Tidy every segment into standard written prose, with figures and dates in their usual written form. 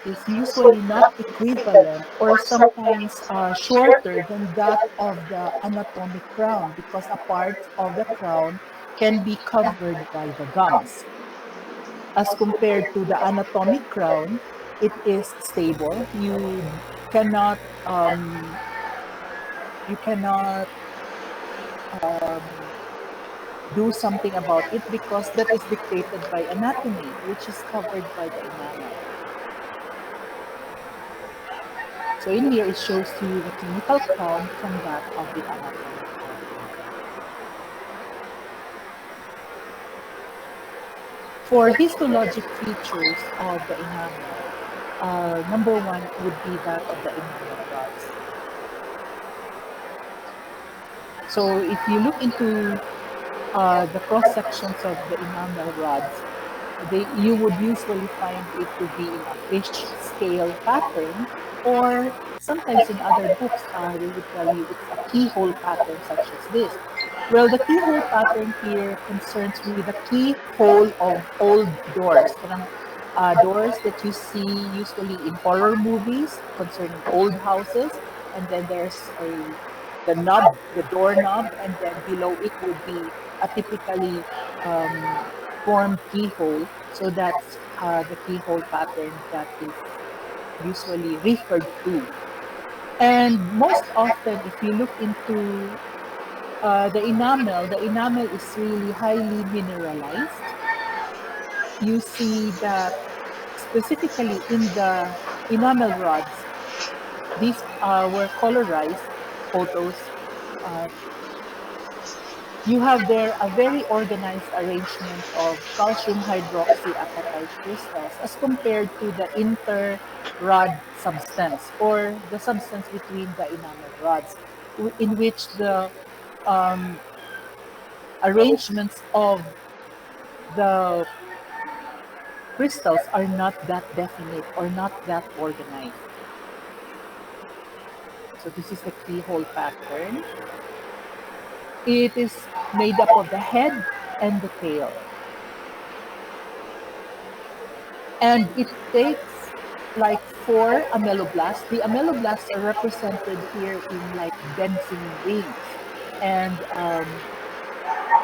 is usually not equivalent or sometimes shorter than that of the anatomic crown because a part of the crown can be covered by the gums. As compared to the anatomic crown, it is stable. Cannot um, you cannot um, do something about it because that is dictated by anatomy, which is covered by the enamel. So in here, it shows you the clinical crown from that of the anatomic crown. For histologic features of the enamel, number one would be that of the enamel rods. So if you look into the cross sections of the enamel rods, you would usually find it to be in a fish scale pattern, or sometimes in other books, they would tell you it's a keyhole pattern such as this. Well, the keyhole pattern here concerns with the keyhole of old doors. Doors that you see usually in horror movies concerning old houses, and then there's the knob, the doorknob, and then below it would be a typically formed keyhole. So that's the keyhole pattern that is usually referred to. And most often, if you look into the enamel is really highly mineralized. You see that specifically in the enamel rods, these were colorized photos. Uh, you have there a very organized arrangement of calcium hydroxyapatite crystals as compared to the inter-rod substance or the substance between the enamel rods, in which the um, arrangements of the crystals are not that definite or not that organized. So this is the keyhole pattern. It is made up of the head and the tail. And it takes like four ameloblasts. The ameloblasts are represented here in like dancing rings. And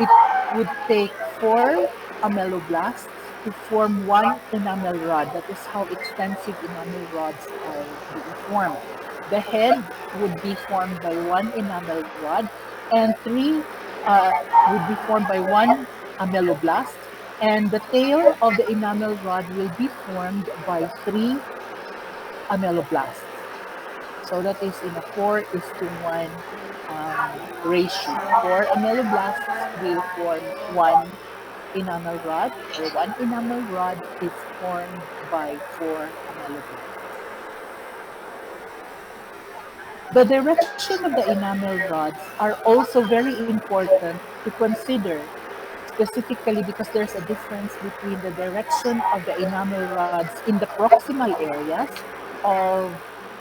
it would take four ameloblasts to form one enamel rod. That is how extensive enamel rods are being formed. The head would be formed by one enamel rod, and three would be formed by one ameloblast, and the tail of the enamel rod will be formed by three ameloblasts. So that is in a 4:1 ratio. Four ameloblasts will form one enamel rod, or one enamel rod is formed by four ameloblasts. The direction of the enamel rods are also very important to consider, specifically because there's a difference between the direction of the enamel rods in the proximal areas of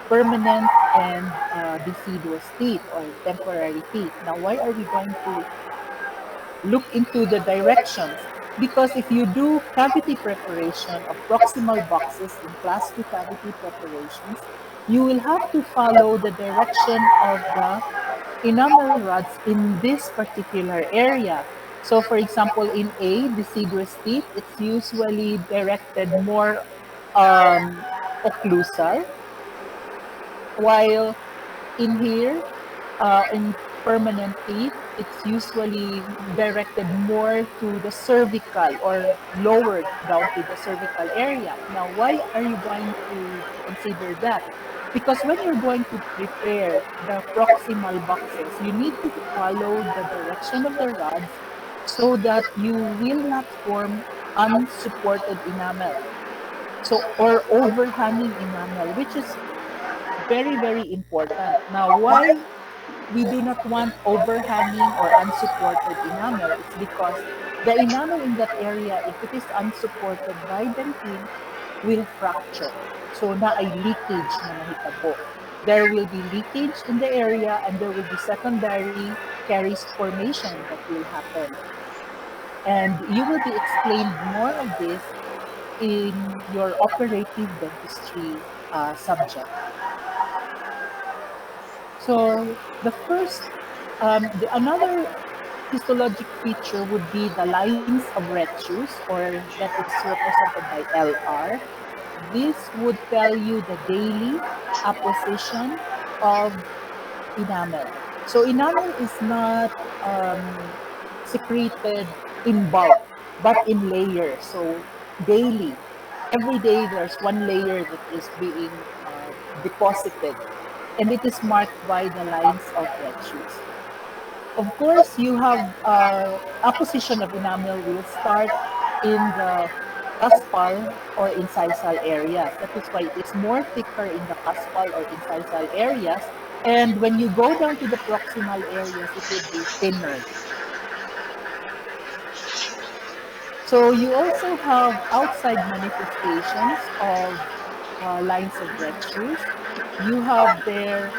permanent and deciduous teeth or temporary teeth. Now, why are we going to look into the directions? Because if you do cavity preparation of proximal boxes in class 2 cavity preparations, you will have to follow the direction of the enamel rods in this particular area. So for example, in A, deciduous teeth, it's usually directed more occlusal, while in here, in permanent teeth, it's usually directed more to the cervical or lower down to the cervical area. Now, why are you going to consider that? Because when you're going to prepare the proximal boxes, you need to follow the direction of the rods so that you will not form unsupported enamel. So, or overhanging enamel, which is very, very important. Now, why we do not want overhanging or unsupported enamel? It's because the enamel in that area, if it is unsupported by dentin, will fracture. So na ay leakage na mahitabo. There will be leakage in the area and there will be secondary caries formation that will happen. And you will be explained more of this in your operative dentistry subject. So the first, another histologic feature would be the lines of retius, or that is represented by LR. This would tell you the daily apposition of enamel. So enamel is not secreted in bulk, but in layers. So daily, every day there's one layer that is being deposited, and it is marked by the lines of retius. Of course, you have apposition of enamel will start in the cuspal or incisal areas. That is why it is more thicker in the cuspal or incisal areas. And when you go down to the proximal areas, it would be thinner. So you also have outside manifestations of lines of retius. You have there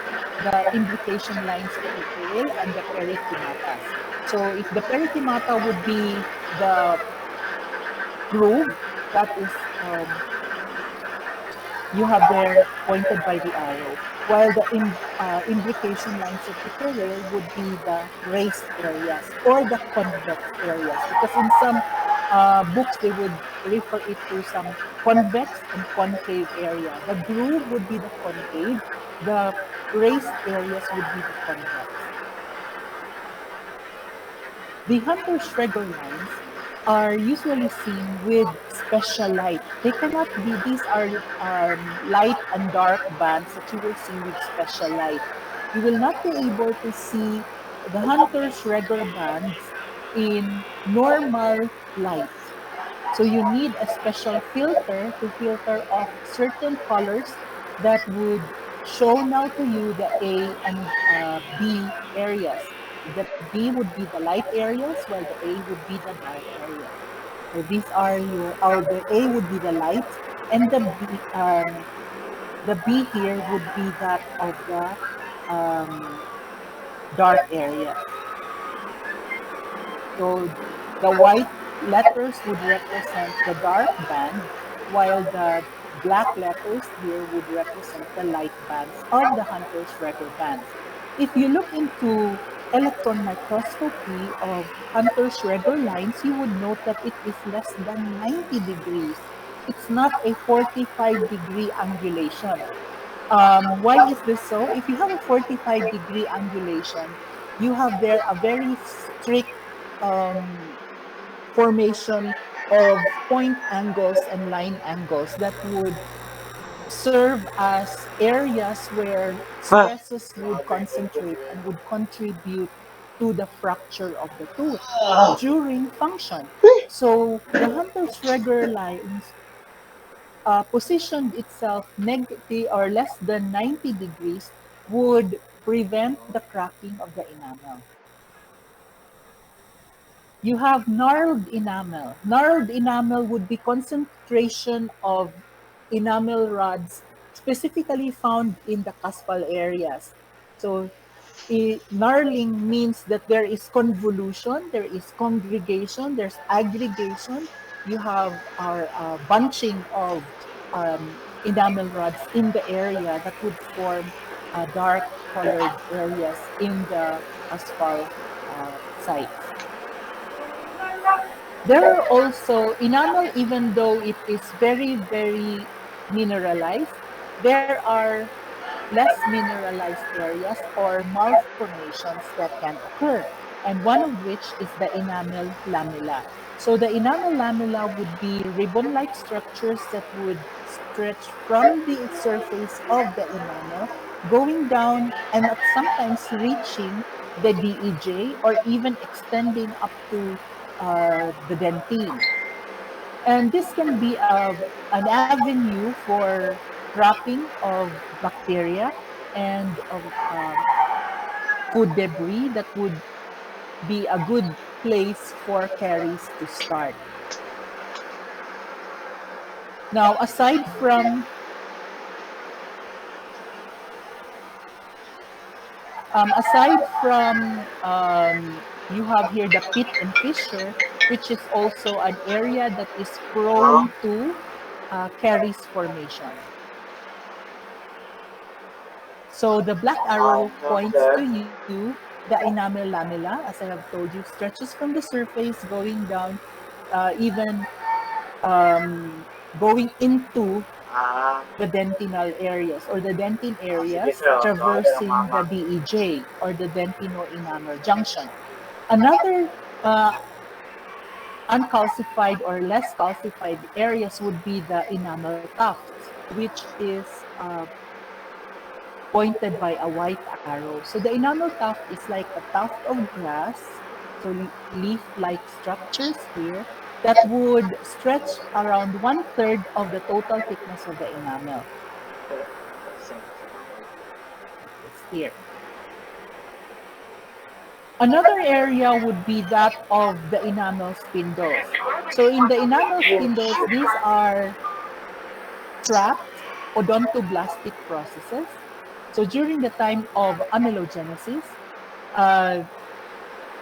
the imbrication lines of the tail and the perichymatas. So if the pericymata would be the groove that is you have there pointed by the arrow, while the imbrication lines of the tail would be the raised areas or the convex areas, because in some books they would refer it to some convex and concave area. The groove would be the concave, the raised areas would be the convex. The Hunter-Schreger lines are usually seen with special light. They cannot be, these are light and dark bands that you will see with special light. You will not be able to see the Hunter-Schreger bands in normal light. So you need a special filter to filter off certain colors that would show now to you the A and B areas. The B would be the light areas, while the A would be the dark areas. So these are your, or the A would be the light, and the B here would be that of the dark areas. So the white letters would represent the dark band, while the black letters here would represent the light bands of the Hunter-Schreger bands. If you look into electron microscopy of Hunter-Schreger lines, you would note that it is less than 90 degrees. It's not a 45-degree angulation. Why is this so? If you have a 45-degree angulation, you have there a very strict um, formation of point angles and line angles that would serve as areas where stresses would concentrate and would contribute to the fracture of the tooth during function. So the Hunter-Schreger lines positioned itself negative or less than 90 degrees would prevent the cracking of the enamel. You have gnarled enamel. Gnarled enamel would be concentration of enamel rods specifically found in the cuspal areas. So gnarling means that there is convolution, there is congregation, there's aggregation. You have our bunching of enamel rods in the area that would form dark colored areas in the cuspal sites. There are also enamel, even though it is very, very mineralized, there are less mineralized areas or malformations that can occur. And one of which is the enamel lamella. So the enamel lamella would be ribbon-like structures that would stretch from the surface of the enamel, going down and at sometimes reaching the DEJ or even extending up to the dentine. And this can be an avenue for trapping of bacteria and of food debris that would be a good place for caries to start. Now, aside from you have here the pit and fissure, which is also an area that is prone to caries formation. So the black arrow points Okay. to you, the enamel lamella, as I have told you, stretches from the surface going down, even going into Ah, the dentinal areas or the dentin sige areas sir, okay lang traversing mama. the DEJ or the dentino-enamel junction. Another uncalcified or less calcified areas would be the enamel tufts, which is pointed by a white arrow. So the enamel tuft is like a tuft of grass, so leaf-like structures here that would stretch around 1/3 of the total thickness of the enamel. It's here. Another area would be that of the enamel spindles. So in the enamel spindles, these are trapped odontoblastic processes. So during the time of amelogenesis, uh,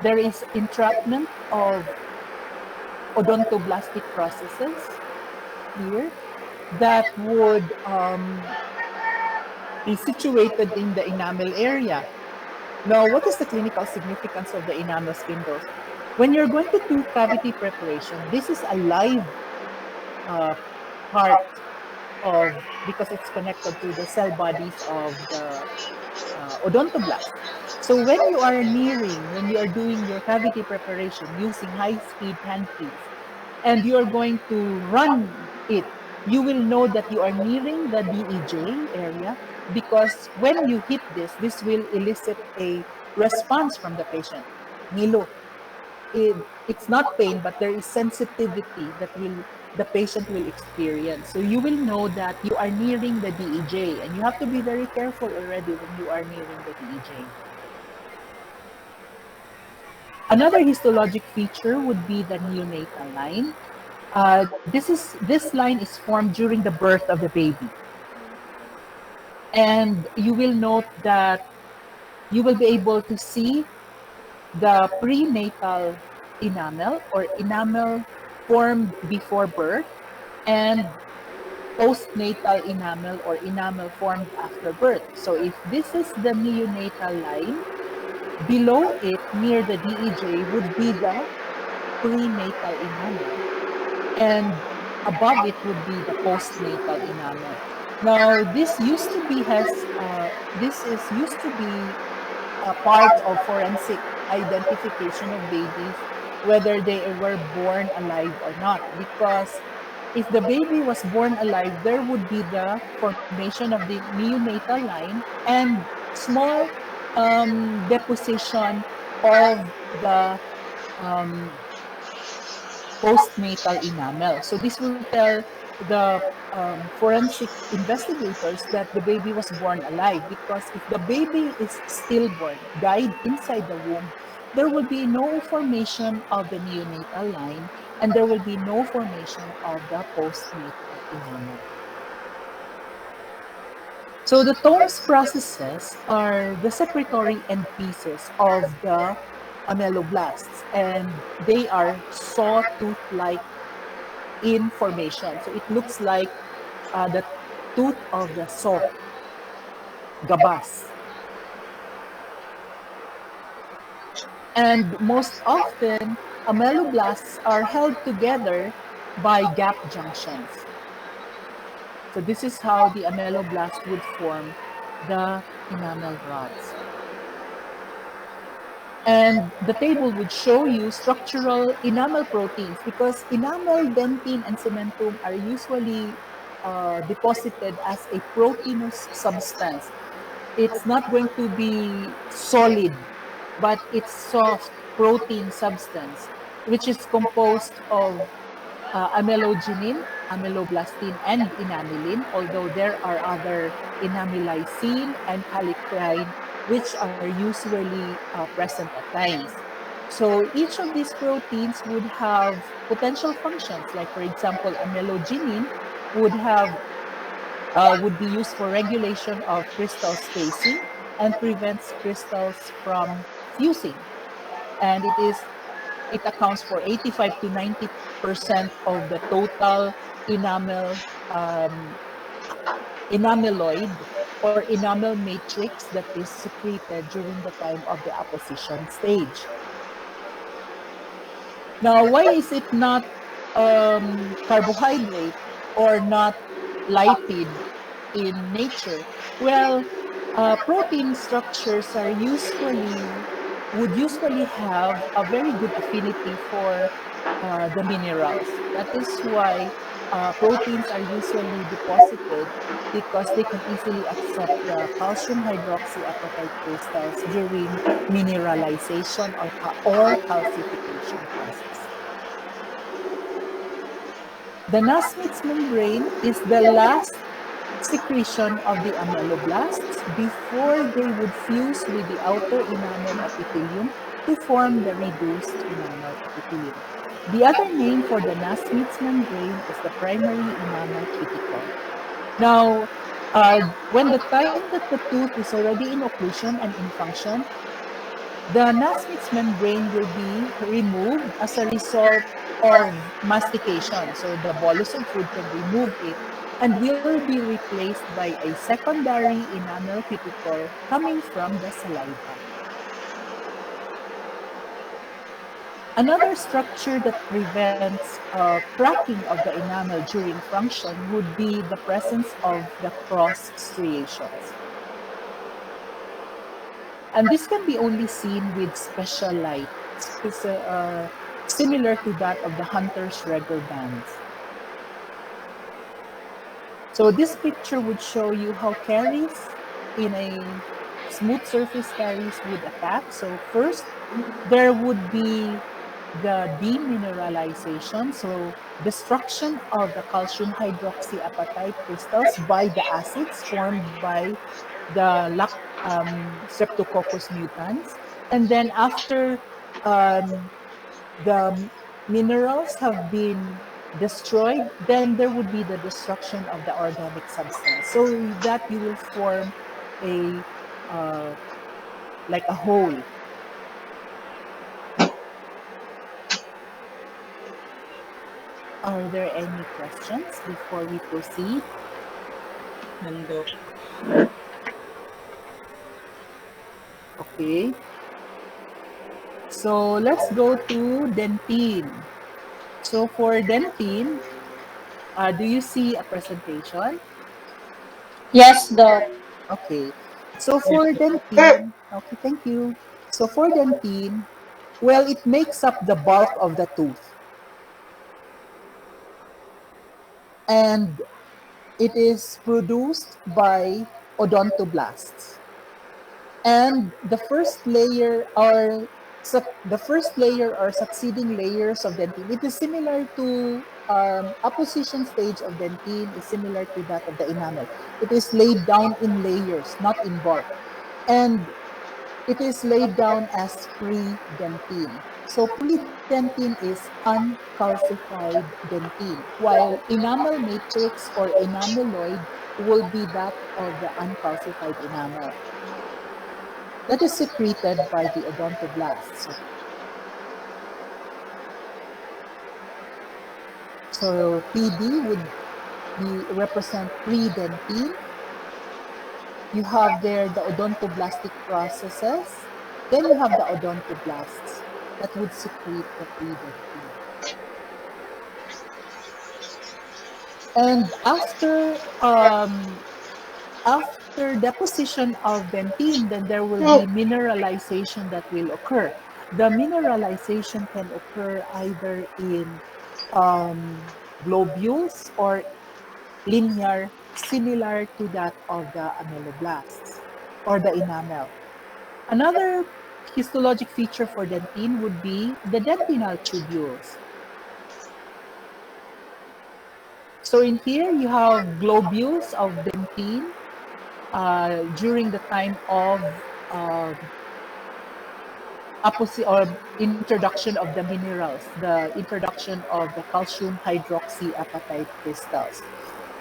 there is entrapment of odontoblastic processes here that would be situated in the enamel area. Now, what is the clinical significance of the enamel spindles? When you're going to do cavity preparation, this is a live uh, part of, because it's connected to the cell bodies of the odontoblast. So when you are doing your cavity preparation using high-speed hand keys, and you are going to run it, you will know that you are nearing the DEJ area because when you hit this, this will elicit a response from the patient. Nilo, it's not pain, but there is sensitivity that will the patient will experience. So you will know that you are nearing the DEJ, and you have to be very careful already when you are nearing the DEJ. Another histologic feature would be the neonatal line. This line is formed during the birth of the baby, and you will note that you will be able to see the prenatal enamel or enamel formed before birth and postnatal enamel or enamel formed after birth. So if this is the neonatal line, below it near the DEJ would be the prenatal enamel, and above it would be the postnatal enamel. Now, this is used to be a part of forensic identification of babies, whether they were born alive or not. Because if the baby was born alive, there would be the formation of the neonatal line and small deposition of the um, postnatal enamel. So this will tell the forensic investigators that the baby was born alive, because if the baby is stillborn, died inside the womb, there will be no formation of the neonatal line and there will be no formation of the postnatal enamel. So the Tomes processes are the secretory end pieces of the ameloblasts, and they are sawtooth-like in formation. So it looks like the tooth of the saw, gabas. And most often, ameloblasts are held together by gap junctions. So this is how the ameloblast would form the enamel rods. And the table would show you structural enamel proteins, because enamel, dentin, and cementum are usually deposited as a proteinous substance. It's not going to be solid, but it's soft protein substance, which is composed of amelogenin, ameloblastin, and enamelin, although there are other enamelysine and kallikrein, which are usually present at times. So each of these proteins would have potential functions, like for example, amelogenin would have would be used for regulation of crystal spacing and prevents crystals from fusing. And it accounts for 85 to 90% of the total enamel enameloid or enamel matrix that is secreted during the time of the apposition stage. Now, why is it not carbohydrate or not lipid in nature? Well, protein structures are usually would usually have a very good affinity for the minerals. That is why proteins are usually deposited because they can easily accept the calcium hydroxyapatite crystals during mineralization or calcification process. The Nasmyth's membrane is the last secretion of the ameloblasts before they would fuse with the outer enamel epithelium to form the reduced enamel epithelium. The other name for the Nasmyth's membrane is the primary enamel cuticle. Now, when the time that the tooth is already in occlusion and in function, the Nasmyth's membrane will be removed as a result of mastication. So the bolus of food can remove it and will be replaced by a secondary enamel cuticle coming from the saliva. Another structure that prevents cracking of the enamel during function would be the presence of the cross striations. And this can be only seen with special light, similar to that of the hunter's rugger bands. So this picture would show you how caries in a smooth surface caries would attack. So first, there would be the demineralization, so destruction of the calcium hydroxyapatite crystals by the acids formed by the Streptococcus mutans. And then after the minerals have been destroyed, then there would be the destruction of the organic substance. So that you will form a uh, like a hole. Are there any questions before we proceed? Nando. Okay. So let's go to dentine. So for dentine, do you see a presentation? Yes, Doc. Okay. So for dentine, okay, thank you. So for dentine, well, it makes up the bulk of the tooth. And it is produced by odontoblasts. And the first layer or succeeding layers of dentine, it is similar to apposition stage of dentine is similar to that of the enamel. It is laid down in layers, not in bulk. And it is laid down as pre-dentine. So pre-dentine is uncalcified dentine, while enamel matrix or enameloid will be that of the uncalcified enamel that is secreted by the odontoblasts. So PD would represent pre-dentine. You have there the odontoblastic processes. Then you have the odontoblasts that would secrete the pre-dentine. And after deposition of dentine, then there will be mineralization that will occur. The mineralization can occur either in globules or linear, similar to that of the ameloblasts or the enamel. Another histologic feature for dentine would be the dentinal tubules. So in here, you have globules of dentine during the time of introduction of the minerals, the introduction of the calcium hydroxyapatite crystals.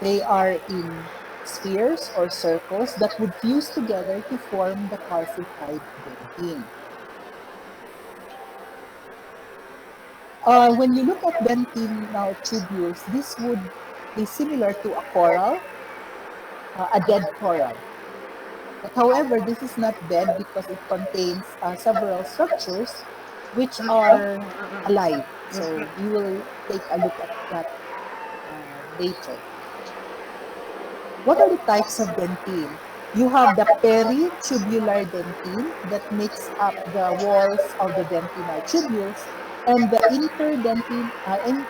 They are in spheres or circles that would fuse together to form the calcified dentine. When you look at dentinal tubules, this would be similar to a coral, a dead coral. But however, this is not dead because it contains several structures which are alive. So we will take a look at that later. What are the types of dentine? You have the peritubular dentine that makes up the walls of the dentinal tubules, and the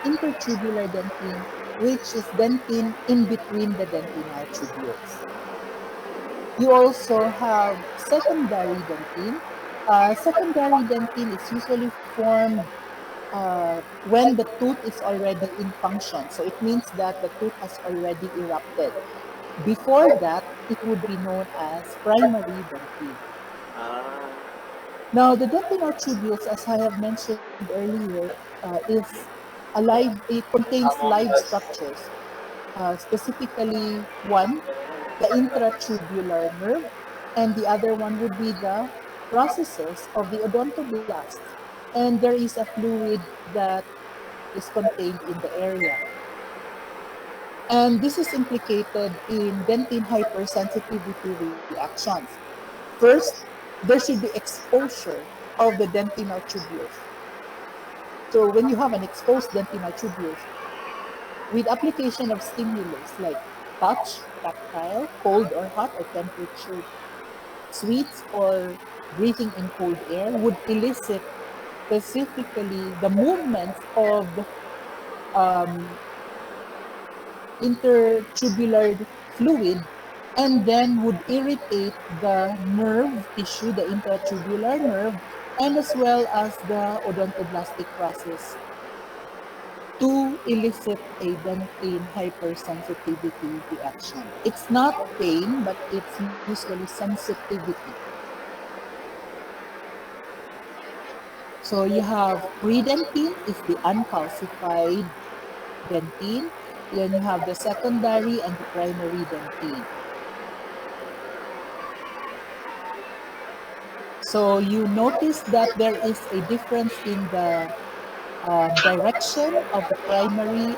intertubular dentine, which is dentine in between the dentinal tubules. You also have secondary dentine. Secondary dentine is usually formed when the tooth is already in function. So it means that the tooth has already erupted. Before that, it would be known as primary dentine. Now, the dentinal tubules, as I have mentioned earlier, is alive. It contains live structures, specifically one, the intratubular nerve, and the other one would be the processes of the odontoblasts. And there is a fluid that is contained in the area. And this is implicated in dentin hypersensitivity reactions. First, there should be exposure of the dentinal tubules. So when you have an exposed dentinal tubules, with application of stimulus like touch, tactile, cold or hot or temperature, sweets, or breathing in cold air would elicit specifically the movements of the intertubular fluid, and then would irritate the nerve tissue, the intratubular nerve, and as well as the odontoblastic process to elicit a dentin hypersensitivity reaction. It's not pain, but it's usually sensitivity. So you have predentine is the uncalcified dentine. Then you have the secondary and the primary dentine. So you notice that there is a difference in the direction of the primary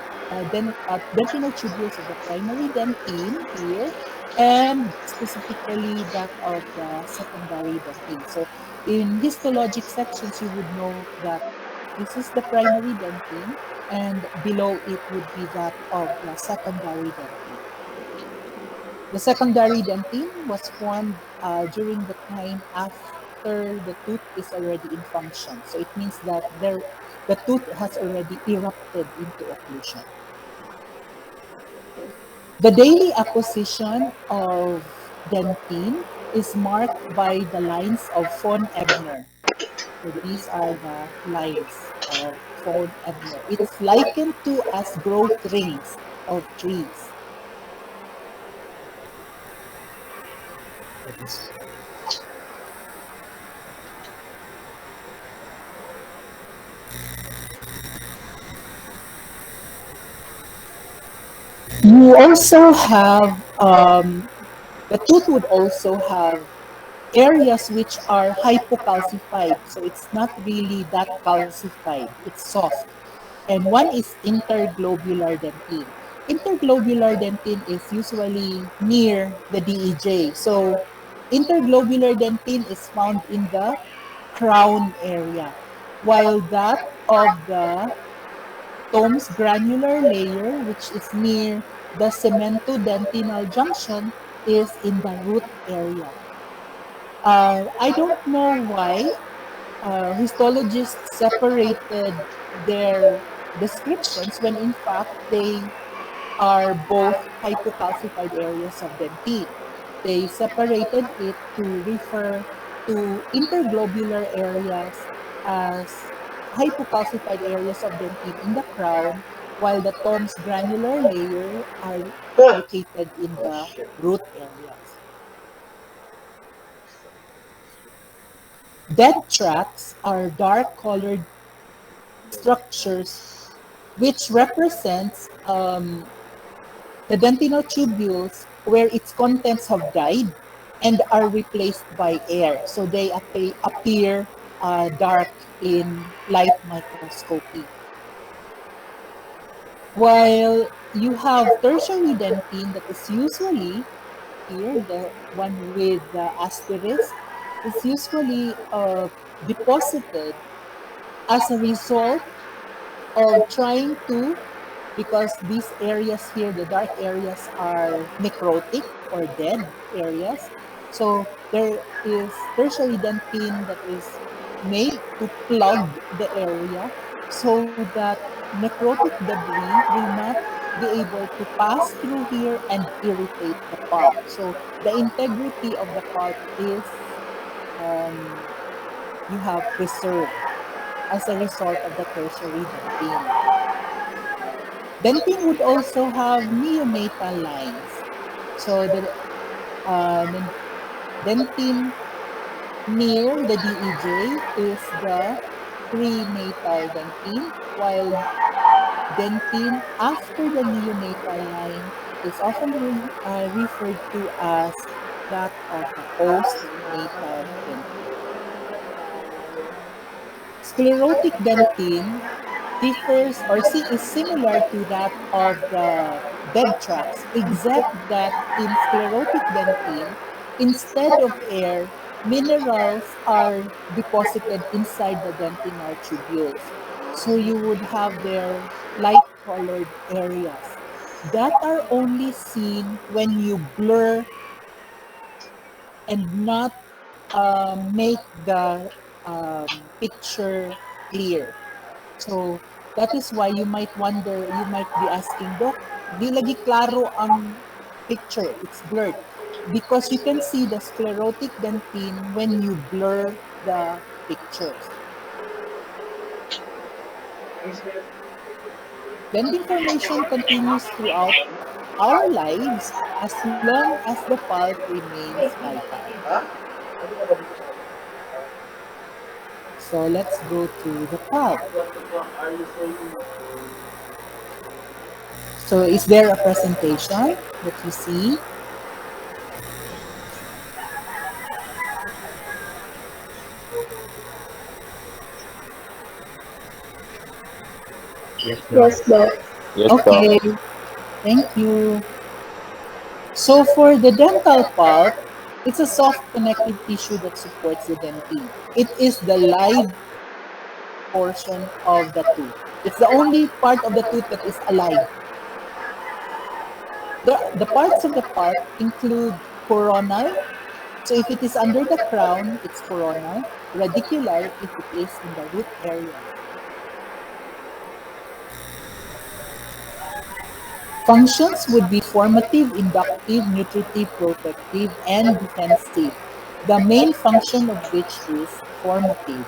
dentinal tubules of the primary dentine here, and specifically that of the secondary dentine. So in histologic sections, you would know that this is the primary dentine, and below it would be that of the secondary dentine. The secondary dentine was formed during the time after the tooth is already in function. So it means that the tooth has already erupted into occlusion. The daily acquisition of dentine is marked by the lines of von Ebner. So these are the lines of von Ebner. It's likened to as growth rings of trees. You also have the tooth would also have areas which are hypocalcified. So it's not really that calcified, it's soft. And one is interglobular dentine. Interglobular dentine is usually near the DEJ. So interglobular dentine is found in the crown area, while that of the Tome's granular layer, which is near the cemento-dentinal junction, is in the root area. I don't know why histologists separated their descriptions when in fact they are both hypocalcified areas of dentine. They separated it to refer to interglobular areas as hypocalcified areas of dentine in the crown, while the Tome's granular layer are located in the root areas. Dead tracts are dark colored structures which represents the dentinal tubules where its contents have died and are replaced by air. So they appear dark in light microscopy. While you have tertiary dentine that is usually here, the one with the asterisk, is usually deposited as a result of trying to, because these areas here, the dark areas are necrotic or dead areas. So there is tertiary dentine that is made to plug the area so that necrotic debris will not be able to pass through here and irritate the pulp. So the integrity of the pulp is um, you have preserved as a result of the tertiary dentine. Dentine would also have neonatal lines. So the dentine near the DEJ is the prenatal dentine, while dentine after the neonatal line is often referred to as that of the postnatal dentine. Sclerotic dentine differs or is similar to that of the bed tracks, except that in sclerotic dentine, instead of air, minerals are deposited inside the dentinal tubules. So you would have their light colored areas that are only seen when you blur and not make the picture clear. So that is why you might wonder, you might be asking, Doc, di lagi klaro ang picture, it's blurred. Because you can see the sclerotic dentine when you blur the pictures. Dentin formation continues throughout our lives as long as the pulp remains vital. So let's go to the pulp. So is there a presentation that you see? Yes, Doc. Yes, Doc. Yes, Doc. Okay, thank you. So for the dental pulp, it's a soft connective tissue that supports the dentine. It is the live portion of the tooth. It's the only part of the tooth that is alive. The parts of the pulp include coronal. So if it is under the crown, it's coronal. Radicular if it is in the root areas. Functions would be formative, inductive, nutritive, protective, and defensive. The main function of which is formative.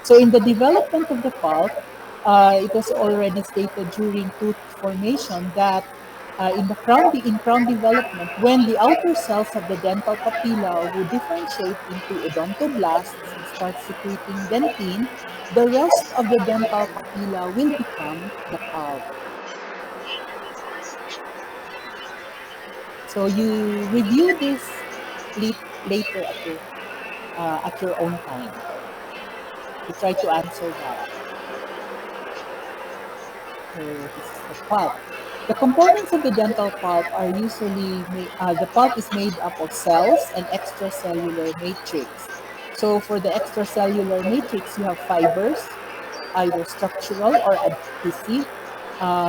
So in the development of the pulp, it was already stated during tooth formation that in crown development, when the outer cells of the dental papilla would differentiate into odontoblasts and start secreting dentine, the rest of the dental papilla will become the pulp. So you review this later at your own time to try to answer that. So this is the pulp. The components of the dental pulp are usually the pulp is made up of cells and extracellular matrix. So for the extracellular matrix, you have fibers, either structural or adhesive.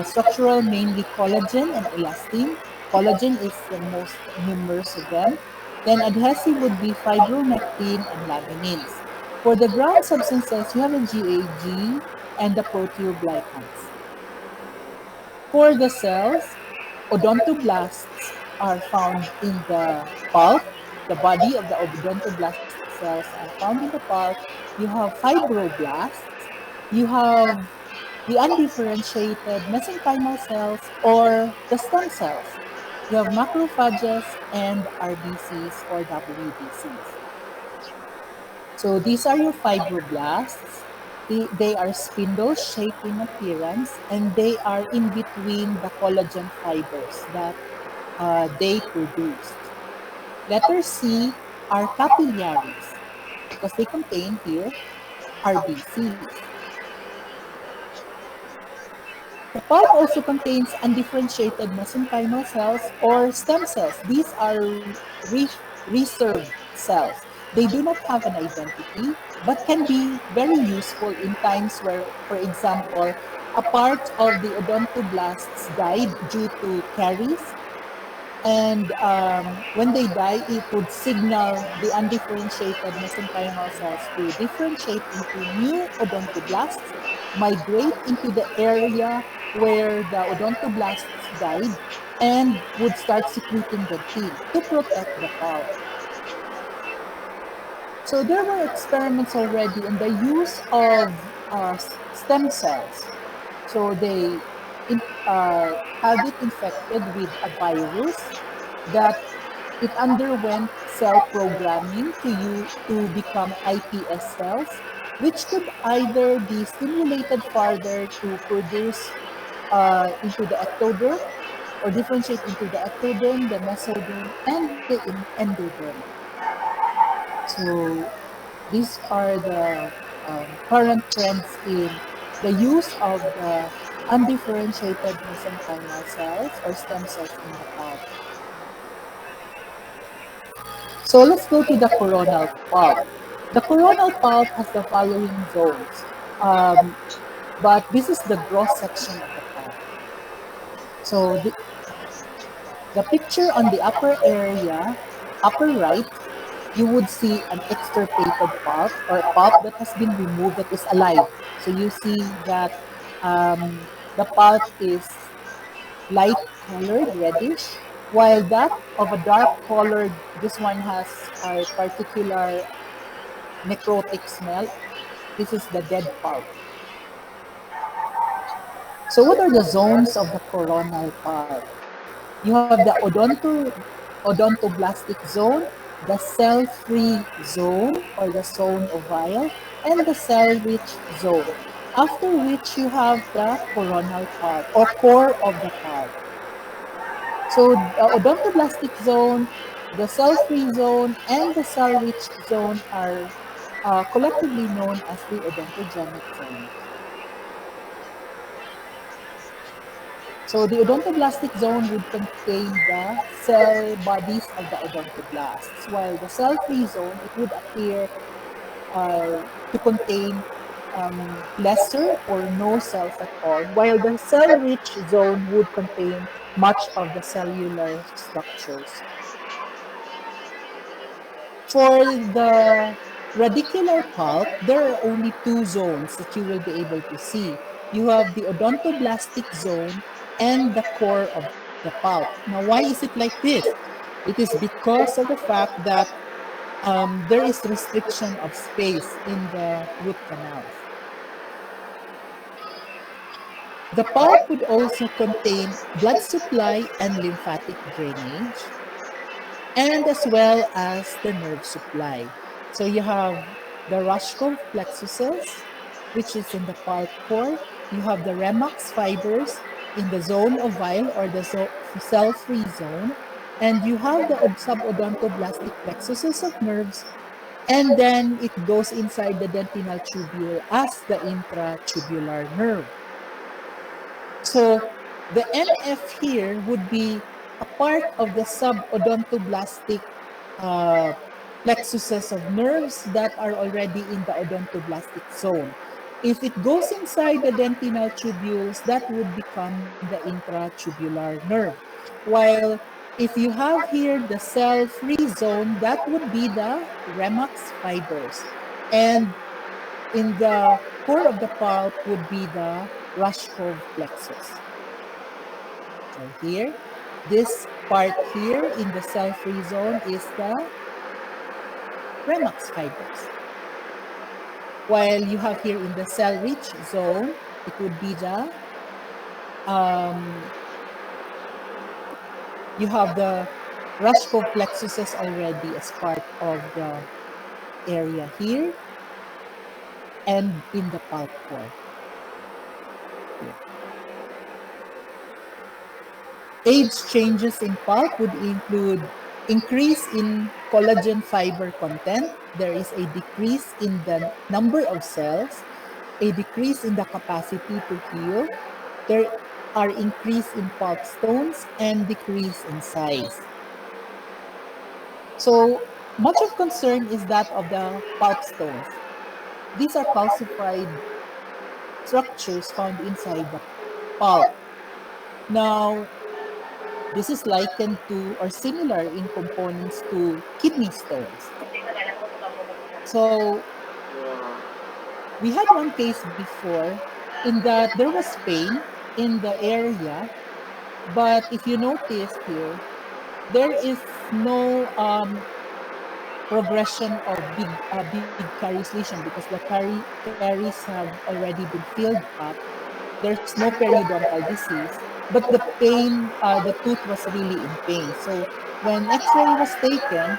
Structural mainly collagen and elastin. Collagen is the most numerous of them. Then adhesive would be fibronectin and laminins. For the ground substances, you have the GAG and the proteoglycans. For the cells, odontoblasts are found in the pulp. The body of the odontoblast cells are found in the pulp. You have fibroblasts. You have the undifferentiated mesenchymal cells or the stem cells. You have macrophages and RBCs or WBCs. So these are your fibroblasts. They are spindle shaped in appearance and they are in between the collagen fibers that they produced. Letter C are capillaries because they contain here RBCs. The pulp also contains undifferentiated mesenchymal cells or stem cells. These are reserved cells. They do not have an identity, but can be very useful in times where, for example, a part of the odontoblasts died due to caries, and when they die, it would signal the undifferentiated mesenchymal cells to differentiate into new odontoblasts, migrate into the area where the odontoblasts died, and would start secreting dentin to protect the pulp. So there were experiments already in the use of stem cells. So they had it infected with a virus that it underwent cell programming to become iPS cells, which could either be stimulated further to produce into the ectoderm or differentiate into the ectoderm, the mesoderm, and the endoderm. So these are the current trends in the use of the undifferentiated mesenchymal cells or stem cells in the pulp. So let's go to the coronal pulp. The coronal pulp has the following zones, um, but this is the gross section of the pulp. So the picture on the upper area, upper right, you would see an extirpated pulp or a pulp that has been removed that is alive. So you see that the pulp is light colored, reddish, while that of a dark colored, this one has a particular necrotic smell. This is the dead pulp. So what are the zones of the coronal pulp? You have the odontoblastic zone, the cell-free zone or the zone ovale, and the cell-rich zone. After which you have the coronal pulp or core of the pulp. So the odontoblastic zone, the cell-free zone, and the cell-rich zone are collectively known as the odontogenic zones. So the odontoblastic zone would contain the cell bodies of the odontoblasts, while the cell-free zone, it would appear to contain lesser or no cells at all, while the cell-rich zone would contain much of the cellular structures. For the radicular pulp, there are only two zones that you will be able to see. You have the odontoblastic zone and the core of the pulp. Now, why is it like this? It is because of the fact that there is restriction of space in the root canals. The pulp would also contain blood supply and lymphatic drainage, and as well as the nerve supply. So you have the Rashkov plexuses, which is in the pulp core. You have the Remax fibers in the zone ovale or the cell-free zone. And you have the subodontoblastic plexuses of nerves. And then it goes inside the dentinal tubule as the intratubular nerve. So the NF here would be a part of the subodontoblastic uh, plexuses of nerves that are already in the odontoblastic zone. If it goes inside the dentinal tubules, that would become the intratubular nerve. While if you have here the cell-free zone, that would be the Remax fibers. And in the core of the pulp would be the Rashkov plexus. So here, this part here in the cell-free zone is the Remax fibers. While you have here in the cell-rich zone, it would be the, you have the Rashkov plexuses already as part of the area here and in the pulp core. Here. Age changes in pulp would include increase in collagen fiber content. There is a decrease in the number of cells, a decrease in the capacity to heal. There are increase in pulp stones and decrease in size. So much of concern is that of the pulp stones. These are calcified structures found inside the pulp. Now, this is likened to or similar in components to kidney stones. So we had one case before in that there was pain in the area, but if you notice here, there is no progression of big caries lesion because the caries have already been filled up. There's no periodontal disease, but the pain, the tooth was really in pain. So when X-ray was taken,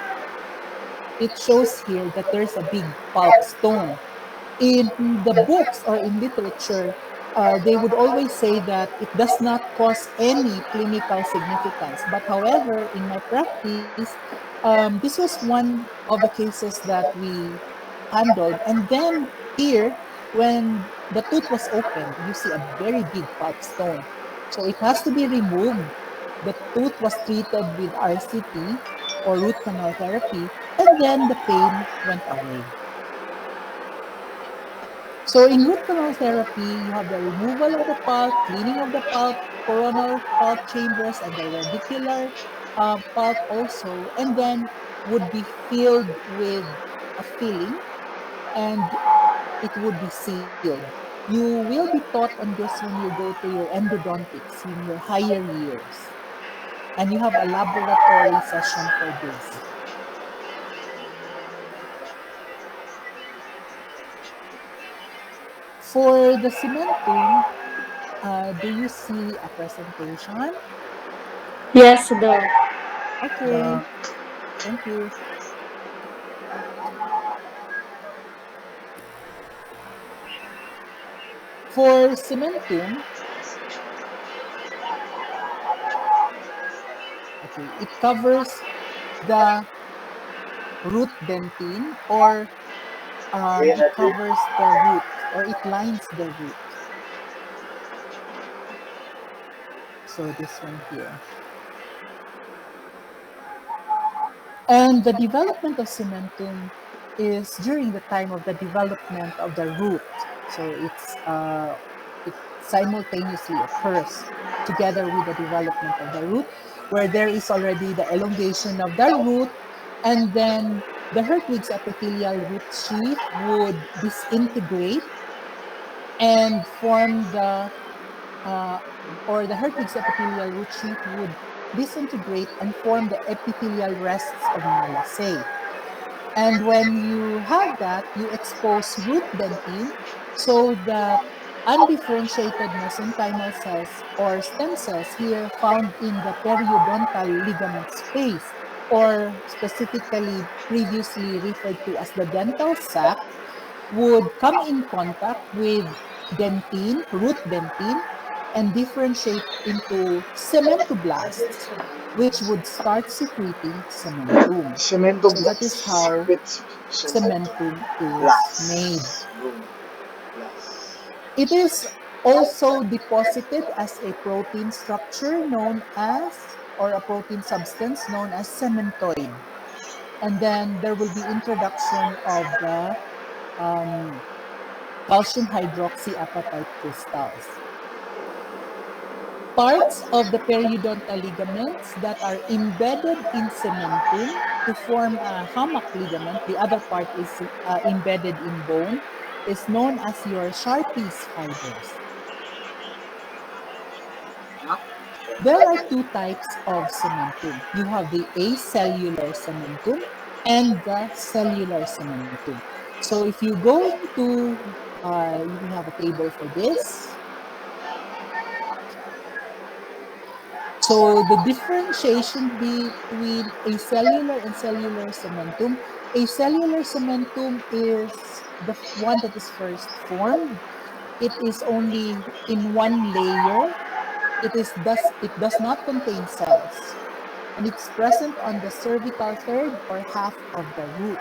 it shows here that there's a big pulp stone. In the books or in literature, they would always say that it does not cause any clinical significance. But however, in my practice, this was one of the cases that we handled. And then here, when the tooth was opened, you see a very big pulp stone. So it has to be removed. The tooth was treated with RCT or root canal therapy, and then the pain went away. So in root canal therapy, you have the removal of the pulp, cleaning of the pulp, coronal pulp chambers, and the radicular pulp also, and then would be filled with a filling, and it would be sealed. You will be taught on this when you go to your endodontics in your higher years, and you have a laboratory session for this. For the cementum, do you see a presentation? Yes, Doc. Okay, thank you. For cementum, okay, it covers the root dentine or it covers the root or it lines the root. So this one here. And the development of cementum is during the time of the development of the root. So it simultaneously occurs together with the development of the root, where there is already the elongation of the root, and then the Hertwig's epithelial root sheath would disintegrate and form uh, or the Hertwig's epithelial root sheath would disintegrate and form the epithelial rests of Malassez. And when you have that, you expose root dentine so that undifferentiated mesenchymal cells or stem cells here found in the periodontal ligament space, or specifically previously referred to as the dental sac, would come in contact with dentine, root dentine, and differentiate into cementoblasts, which would start secreting cementum. Cemento So that is Blast. how Repeat. Cemento cementum is made. Blast. Boom. Blast. It is also deposited as a protein structure known as, or a protein substance known as cementoid. And then there will be introduction of the um, calcium hydroxyapatite crystals. Parts of the periodontal ligaments that are embedded in cementum to form a hammock ligament, the other part is embedded in bone, is known as your Sharpie's fibers. There are two types of cementum. You have the acellular cementum and the cellular cementum. So if you go into, we have a table for this. So the differentiation between acellular and cellular cementum, acellular cementum is the one that is first formed. It is only in one layer. It does not contain cells, and it's present on the cervical third or half of the root.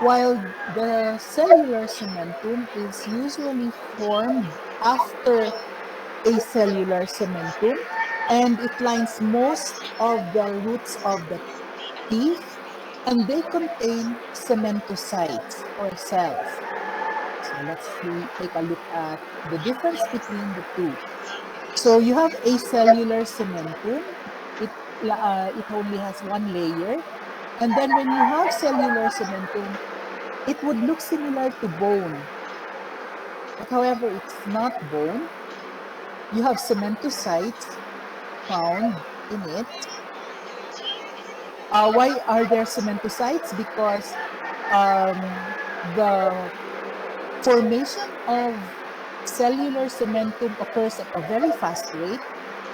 While the cellular cementum is usually formed after acellular cementum, and it lines most of the roots of the teeth, and they contain cementocytes or cells. So let's take a look at the difference between the two. So you have acellular cementum. It only has one layer. And then when you have cellular cementum, it would look similar to bone. But however, it's not bone. You have cementocytes found in it. Why are there cementocytes? Because the formation of cellular cementum occurs at a very fast rate.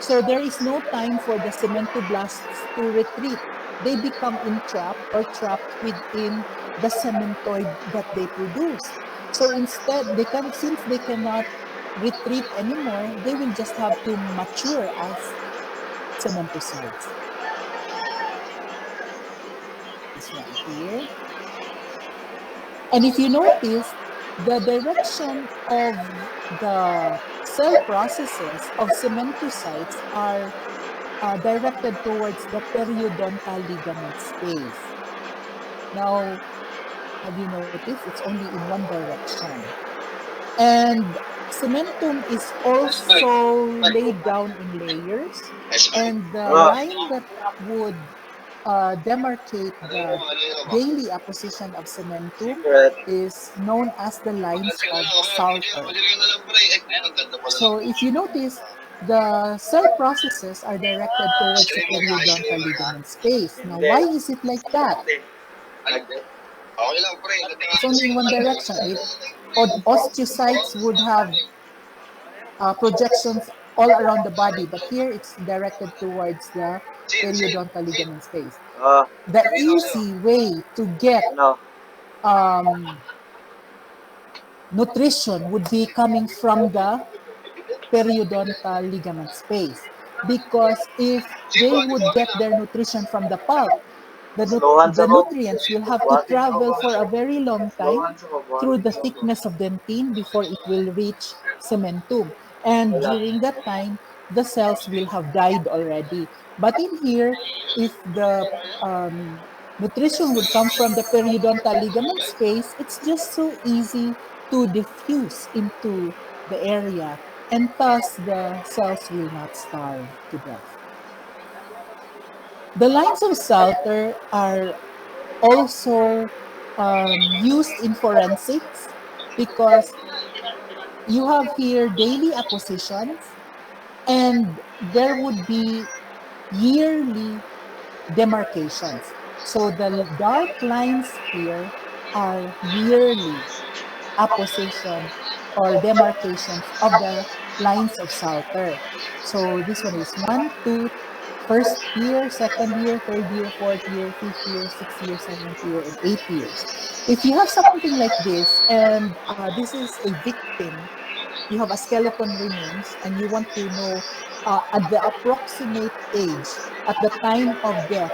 So there is no time for the cementoblasts to retreat. They become entrapped or trapped within the cementoid that they produce. So instead, since they cannot retreat anymore, they will just have to mature as cementocytes. This one here. And if you notice, the direction of the cell processes of cementocytes are directed towards the periodontal ligament space. Now, have you noticed? It's only in one direction. And cementum is also laid down in layers. And the line that would demarcate the daily apposition of cementum is known as the lines of Salter. So if you notice, the cell processes are directed towards the periodontal ligament space. Now, why is it like that? It's only in one direction. Osteocytes would have projections all around the body, but here it's directed towards the periodontal ligament space. The easy way to get um, nutrition would be coming from the periodontal ligament space, because if they would get their nutrition from the pulp, the nutrients will have to travel for a very long time through the thickness of dentine before it will reach cementum. And during that time, the cells will have died already. But in here, if the nutrition would come from the periodontal ligament space, it's just so easy to diffuse into the area, and thus the cells will not starve to death. The lines of Salter are also used in forensics because you have here daily appositions, and there would be yearly demarcations. So the dark lines here are yearly apposition or demarcations of the lines of Salter. So this one is one, two, first year, second year, third year, fourth year, fifth year, sixth year, seventh year, and 8 years. If you have something like this, and this is a victim, you have a skeleton remains, and you want to know at the approximate age, at the time of death,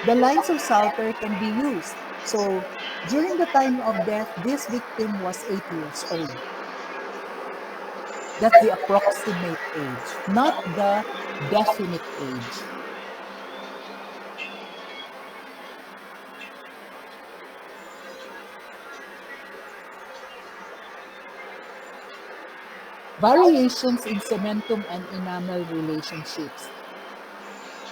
the lines of Salter can be used. So during the time of death, this victim was 8 years old. That's the approximate age, not the definite age. Variations in cementum and enamel relationships.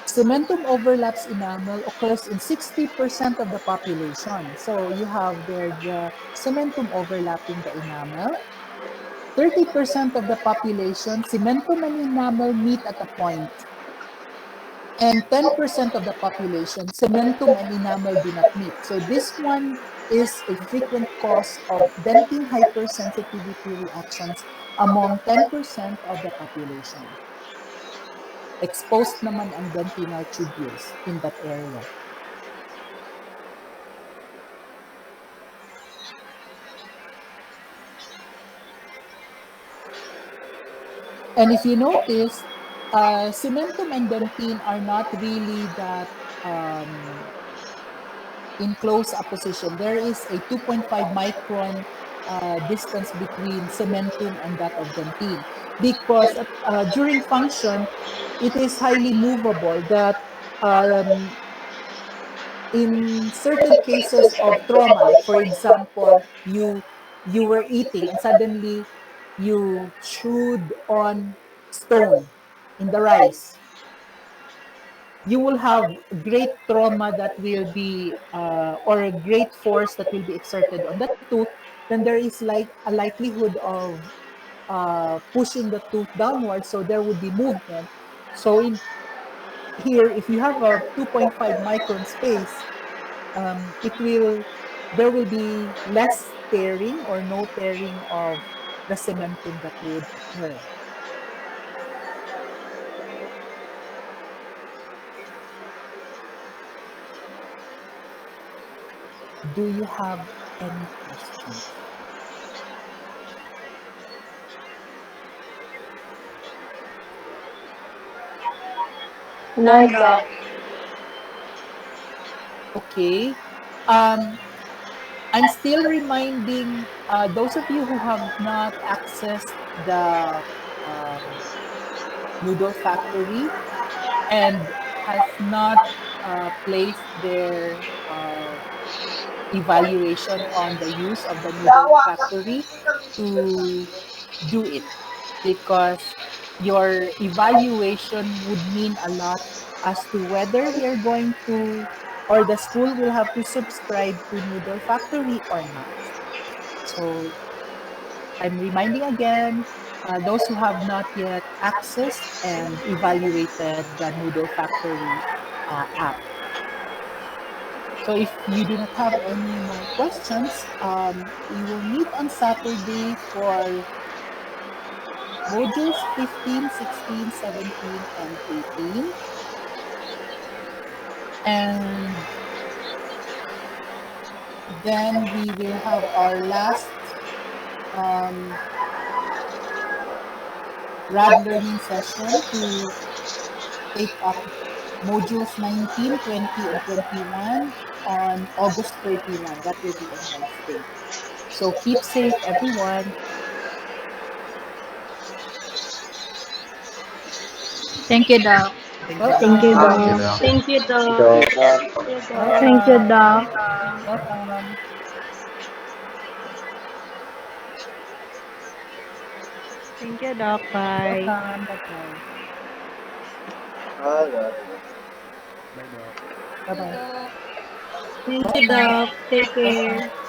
Cementum overlaps enamel occurs in 60% of the population. So you have there the cementum overlapping the enamel. 30% of the population, cementum and enamel meet at a point. And 10% of the population, cementum and enamel do not meet. So this one is a frequent cause of dentine hypersensitivity reactions among 10% of the population. Exposed naman ang dentinal tubules in that area. And if you notice, cementum and dentine are not really that in close opposition. There is a 2.5 micron distance between cementum and that of dentine. because during function, it is highly movable that um, in certain cases of trauma, like for example, you were eating and suddenly you chewed on stone in the rice, you will have great trauma that will be or a great force that will be exerted on the tooth. Then there is like a likelihood of pushing the tooth downwards, so there would be movement. So in here, if you have a 2.5 micron space, it will there will be less tearing or no tearing of the cementum that would occur. Do you have any questions? None, Doc. Okay. Um, I'm still reminding those of you who have not accessed the Noodle Factory and has not placed their evaluation on the use of the Noodle Factory to do it, because your evaluation would mean a lot as to whether we are going to or the school will have to subscribe to Noodle Factory or not. So I'm reminding again those who have not yet accessed and evaluated the Noodle Factory app. So if you do not have any more questions, we will meet on Saturday for modules 15, 16, 17, and 18. And then we will have our last um, RAD learning session to take up modules 19, 20, and 21 on August 31. That will be on Wednesday. So keep safe, everyone. Thank you, Doc. Thank you, Thank Doc. you, Welcome. Thank you, Doc. Doc. Thank you, Doc. Ito, Thank you, Doc. Thank you, Welcome. Doc. Welcome. Thank you, Doc. Bye. Welcome. Bye-bye. Bye, Doc. Bye-bye. Thank you, Welcome. Doc. Take care. Welcome.